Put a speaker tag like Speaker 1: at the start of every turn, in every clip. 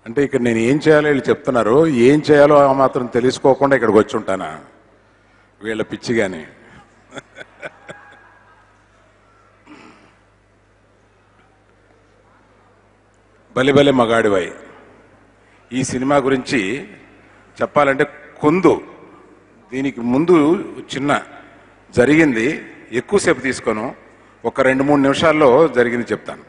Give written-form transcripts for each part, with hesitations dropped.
Speaker 1: అంటే ఇక్కడ నేను ఏం చేయాలో వీళ్ళు చెప్తున్నారు, ఏం చేయాలో ఆ మాత్రం తెలుసుకోకుండా ఇక్కడికి వచ్చి ఉంటానా వీళ్ళ పిచ్చి కానీ. బలిబలి మగాడివై ఈ సినిమా గురించి చెప్పాలంటే దీనికి ముందు చిన్న జరిగింది, ఎక్కువసేపు తీసుకోను, ఒక 2-3 నిమిషాల్లో జరిగింది చెప్తాను.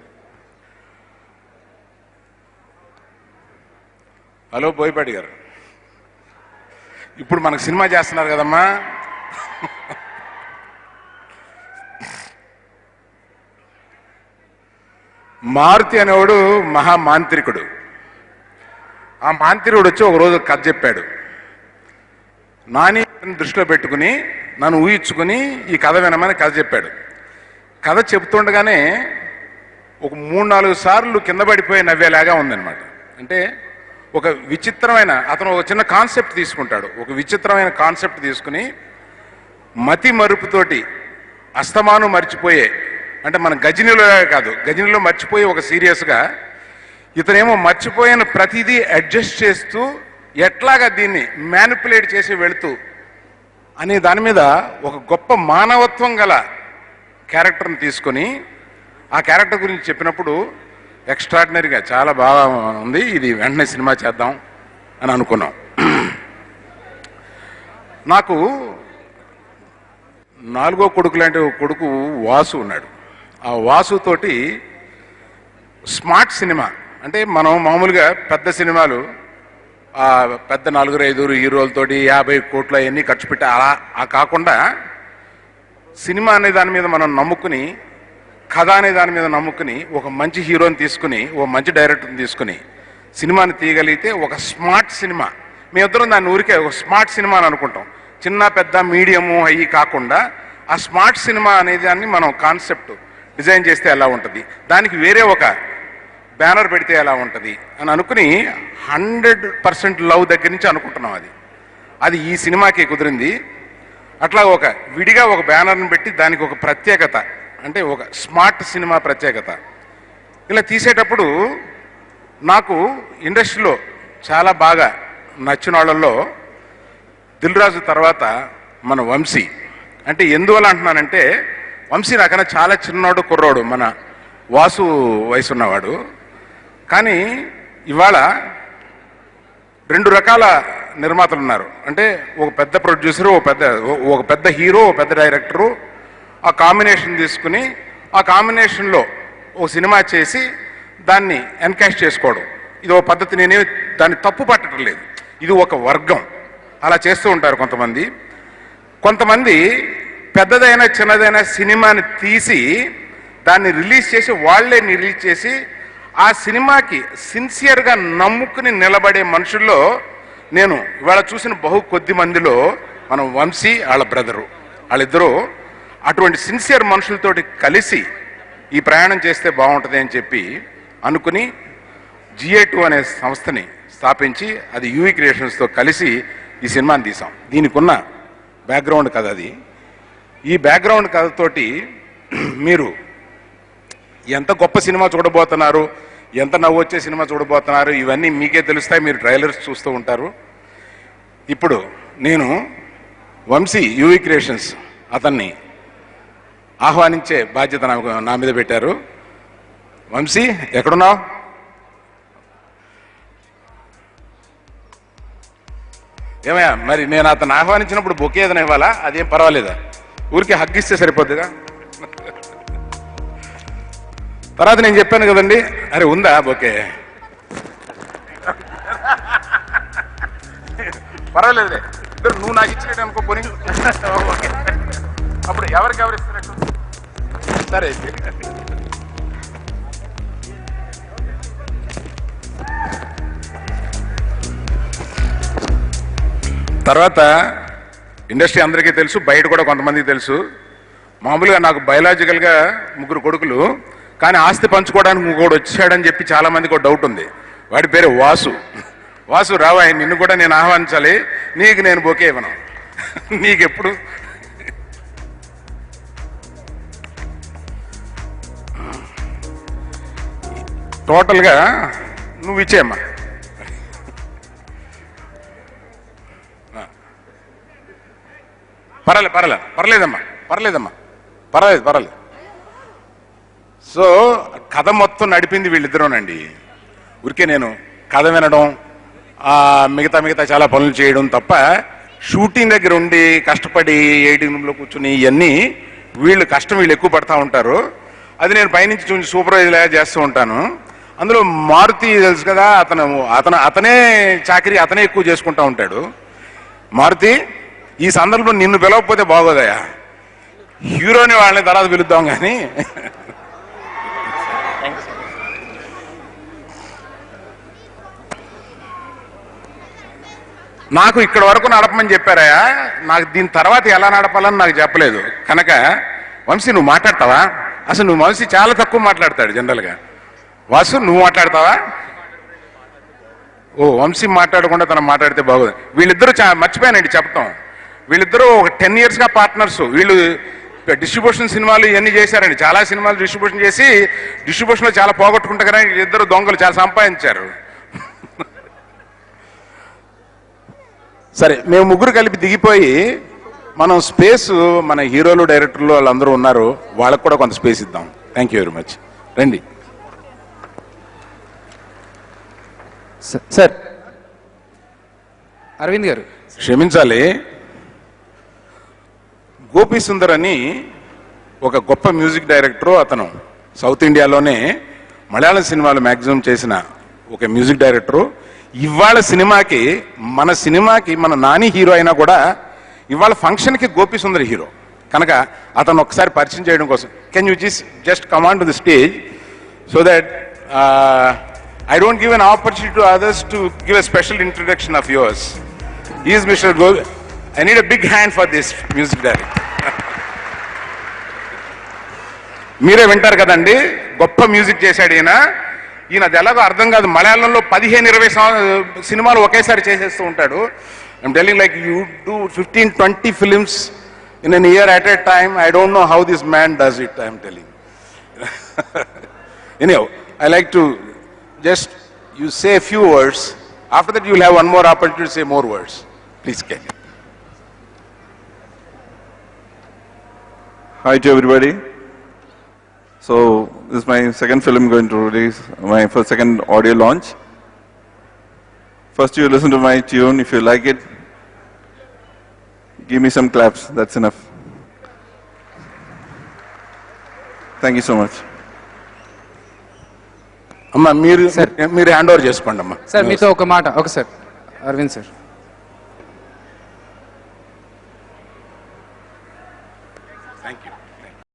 Speaker 1: హలో బోయపాటి గారు, ఇప్పుడు మనకు సినిమా చేస్తున్నారు కదమ్మా. మారుతి అనేవాడు మహామాంత్రికుడు. ఆ మాంత్రికుడు వచ్చి ఒకరోజు కథ చెప్పాడు. నాని దృష్టిలో పెట్టుకుని నన్ను ఊహించుకుని ఈ కథ వినమని కథ చెప్పాడు. కథ చెబుతుండగానే ఒక 3-4 సార్లు కింద పడిపోయి నవ్వేలాగా ఉందన్నమాట. అంటే ఒక విచిత్రమైన, అతను ఒక చిన్న కాన్సెప్ట్ తీసుకుంటాడు, ఒక విచిత్రమైన కాన్సెప్ట్ తీసుకుని మతి మరుపుతోటి అస్తమాను మర్చిపోయే, అంటే మన గజనీలో కాదు, గజనీలో మర్చిపోయి ఒక సీరియస్గా, ఇతనేమో మర్చిపోయిన ప్రతిదీ అడ్జస్ట్ చేస్తూ ఎట్లాగా దీన్ని మ్యానిపులేట్ చేసి వెళుతూ అనే దాని మీద ఒక గొప్ప మానవత్వం గల క్యారెక్టర్ని తీసుకొని ఆ క్యారెక్టర్ గురించి చెప్పినప్పుడు ఎక్స్ట్రాడినరీగా చాలా బాగా ఉంది, ఇది వెంటనే సినిమా చేద్దాం అని అనుకున్నాం. నాకు 4వ కొడుకు లాంటి కొడుకు వాసు ఉన్నాడు. ఆ వాసుతోటి స్మార్ట్ సినిమా, అంటే మనం మామూలుగా పెద్ద సినిమాలు పెద్ద 4-5 హీరోలతోటి 50 కోట్లు అవన్నీ ఖర్చు పెట్టి అలా కాకుండా సినిమా అనే దాని మీద మనం నమ్ముకుని, కథ అనే దాని మీద నమ్ముకుని, ఒక మంచి హీరోని తీసుకుని, ఒక మంచి డైరెక్టర్ని తీసుకుని సినిమాని తీయగలిగితే ఒక స్మార్ట్ సినిమా. మేమిద్దరం దాన్ని ఊరికే ఒక స్మార్ట్ సినిమా అని అనుకుంటాం. చిన్న పెద్ద మీడియము అయ్యి కాకుండా ఆ స్మార్ట్ సినిమా అనే దాన్ని మనం కాన్సెప్ట్ డిజైన్ చేస్తే ఎలా ఉంటుంది, దానికి వేరే ఒక బ్యానర్ పెడితే ఎలా ఉంటుంది అని అనుకుని 100% లవ్ దగ్గర నుంచి అనుకుంటున్నాం. అది ఈ సినిమాకి కుదిరింది. అట్లా ఒక విడిగా ఒక బ్యానర్ని పెట్టి దానికి ఒక ప్రత్యేకత, అంటే ఒక స్మార్ట్ సినిమా ప్రత్యేకత. ఇలా తీసేటప్పుడు నాకు ఇండస్ట్రీలో చాలా బాగా నచ్చిన వాళ్ళల్లో దిల్ రాజు తర్వాత మన వంశీ. అంటే ఎందువల్ల అంటున్నానంటే, వంశీ నాకన్నా చాలా చిన్నవాడు, కుర్రోడు, మన వాసు వయసు ఉన్నవాడు. కానీ ఇవాళ 2 రకాల నిర్మాతలు ఉన్నారు. అంటే ఒక పెద్ద ప్రొడ్యూసరు, ఒక పెద్ద హీరో, ఒక పెద్ద డైరెక్టరు ఆ కాంబినేషన్ తీసుకుని ఆ కాంబినేషన్లో ఓ సినిమా చేసి దాన్ని ఎన్కాష్ చేసుకోవడం, ఇది ఒక పద్ధతి. నేనేమి దాన్ని తప్పు పట్టడం లేదు, ఇది ఒక వర్గం, అలా చేస్తూ ఉంటారు కొంతమంది. కొంతమంది పెద్దదైనా చిన్నదైనా సినిమాని తీసి దాన్ని రిలీజ్ చేసి వాళ్లే రిలీజ్ చేసి ఆ సినిమాకి సిన్సియర్గా నమ్ముకుని నిలబడే మనుషుల్లో నేను ఇవాళ చూసిన కొద్ది మందిలో మనం వంశీ వాళ్ళ బ్రదరు, వాళ్ళిద్దరూ అటువంటి సిన్సియర్ మనుషులతోటి కలిసి ఈ ప్రయాణం చేస్తే బాగుంటుంది అని చెప్పి అనుకుని GA2 అనే సంస్థని స్థాపించి అది యూవీ క్రియేషన్స్తో కలిసి ఈ సినిమాని తీసాం. దీనికి ఉన్న బ్యాక్గ్రౌండ్ కథ అది. ఈ బ్యాక్గ్రౌండ్ కథతోటి మీరు ఎంత గొప్ప సినిమా చూడబోతున్నారు, ఎంత నవ్వు వచ్చే సినిమా చూడబోతున్నారు, ఇవన్నీ మీకే తెలుస్తాయి, మీరు ట్రైలర్స్ చూస్తూ ఉంటారు. ఇప్పుడు నేను వంశీ యూవీ క్రియేషన్స్ అతన్ని ఆహ్వానించే బాధ్యత నా మీద పెట్టారు. వంశీ ఎక్కడున్నావు? ఏమయ్యా, మరి నేను అతను ఆహ్వానించినప్పుడు బొకే ఏదైనా ఇవ్వాలా? అదేం పర్వాలేదా? ఊరికి హగ్గిస్తే సరిపోద్దిగా. తర్వాత నేను చెప్పాను కదండి, అరే ఉందా బొకే? పర్వాలేదులే, ఇద్దరు నువ్వు నాకు ఇచ్చినట్టు అనుకో పోనీ. అప్పుడు ఎవరికి ఇస్తున్నట్టు? సరే. తర్వాత ఇండస్ట్రీ అందరికీ తెలుసు, బయట కూడా కొంతమందికి తెలుసు. మామూలుగా నాకు బయలాజికల్గా 3 కొడుకులు, కానీ ఆస్తి పంచుకోవడానికి ఇంకోటి వచ్చాడని చెప్పి చాలా మందికి ఒక డౌట్ ఉంది. వాడి పేరు వాసు. వాసు రావా, నిన్ను కూడా నేను ఆహ్వానించాలి, నీకు నేను బొకే ఇవ్వను. నీకెప్పుడు టోటల్గా నువ్వు ఇచ్చేయమ్మా, పర్లేదమ్మా. పర్లేదు. సో కథ మొత్తం నడిపింది వీళ్ళిద్దరూనండి. ఊరికే నేను కథ వినడం, మిగతా చాలా పనులు చేయడం తప్ప షూటింగ్ దగ్గర ఉండి కష్టపడి ఎడిటింగ్ రూమ్లో కూర్చుని ఇవన్నీ వీళ్ళు ఎక్కువ పడతా ఉంటారు. అది నేను పైనుంచి చూసి సూపర్వైజర్గా చేస్తూ ఉంటాను. అందులో మారుతి తెలుసు కదా, అతనే చాకరీ అతనే ఎక్కువ చేసుకుంటా ఉంటాడు. మారుతి, ఈ సందర్భంలో నిన్ను పిలవకపోతే బాగోదయా, హీరోని వాళ్ళని తర్వాత పిలుద్దాం కానీ. నాకు ఇక్కడ వరకు నడపమని చెప్పారయ్యా, నాకు దీని తర్వాత ఎలా నడపాలని నాకు చెప్పలేదు. కనుక వంశీ నువ్వు మాట్లాడతావా? అసలు నువ్వు వంశీ చాలా తక్కువ మాట్లాడతాడు జనరల్గా. వాసు నువ్వు మాట్లాడతావా? ఓ వంశీ మాట్లాడకుండా తను మాట్లాడితే బాగోదు. వీళ్ళిద్దరూ మర్చిపోయానండి చెప్పటం. వీళ్ళిద్దరూ ఒక 10 yearsగా పార్ట్నర్స్. వీళ్ళు డిస్ట్రిబ్యూషన్ సినిమాలు ఇవన్నీ చేశారండి. చాలా సినిమాలు డిస్ట్రిబ్యూషన్ చేసి డిస్ట్రిబ్యూషన్లో చాలా పోగొట్టుకుంటా కానీ వీళ్ళిద్దరు దొంగలు చాలా సంపాదించారు. సరే, మేము ముగ్గురు కలిపి దిగిపోయి మనం స్పేస్, మన హీరోలు డైరెక్టర్లు వాళ్ళందరూ ఉన్నారు, వాళ్ళకు కూడా కొంత స్పేస్ ఇద్దాం. Thank you very much. రండి
Speaker 2: సార్. అరవింద్ గారు
Speaker 1: క్షమించాలి, గోపి సుందర్ అని ఒక గొప్ప మ్యూజిక్ డైరెక్టరు. అతను సౌత్ ఇండియాలోనే మలయాళం సినిమాలు మ్యాక్సిమం చేసిన ఒక మ్యూజిక్ డైరెక్టరు. ఇవాళ సినిమాకి మన నాని హీరో అయినా కూడా ఇవాళ ఫంక్షన్కి గోపి సుందర్ హీరో. కనుక అతను ఒకసారి పరిచయం చేయడం కోసం can you just come on to the stage so that I don't give an opportunity to others to give a special introduction of yours. He is Mr. Gopi. I need a big hand for this music director. మీరే వింటారు కదండి, గొప్ప music చేశాడు ఈయన. అది ఎలాగో అర్థం కాదు. మలయాళంలో 15-20 సినిమాలు ఒకేసారి చేసేస్తూ ఉంటాడు. I'm telling like you do 15-20 films in an year at a time. I don't know how this man does it, I am telling. Anyhow, I like to just you say a few words. After that, you will have one more opportunity to say more words. Please, Ken.
Speaker 3: Hi to everybody. So this is my second film going to release, my second audio launch. First, you listen to my tune. If you like it, give me some claps. That's enough. Thank you so much.
Speaker 1: అమ్మా మీరు hand over చేసుకోండి అమ్మా.
Speaker 2: Sir మీతో ఒక మాట. Okay sir. Arvind sir.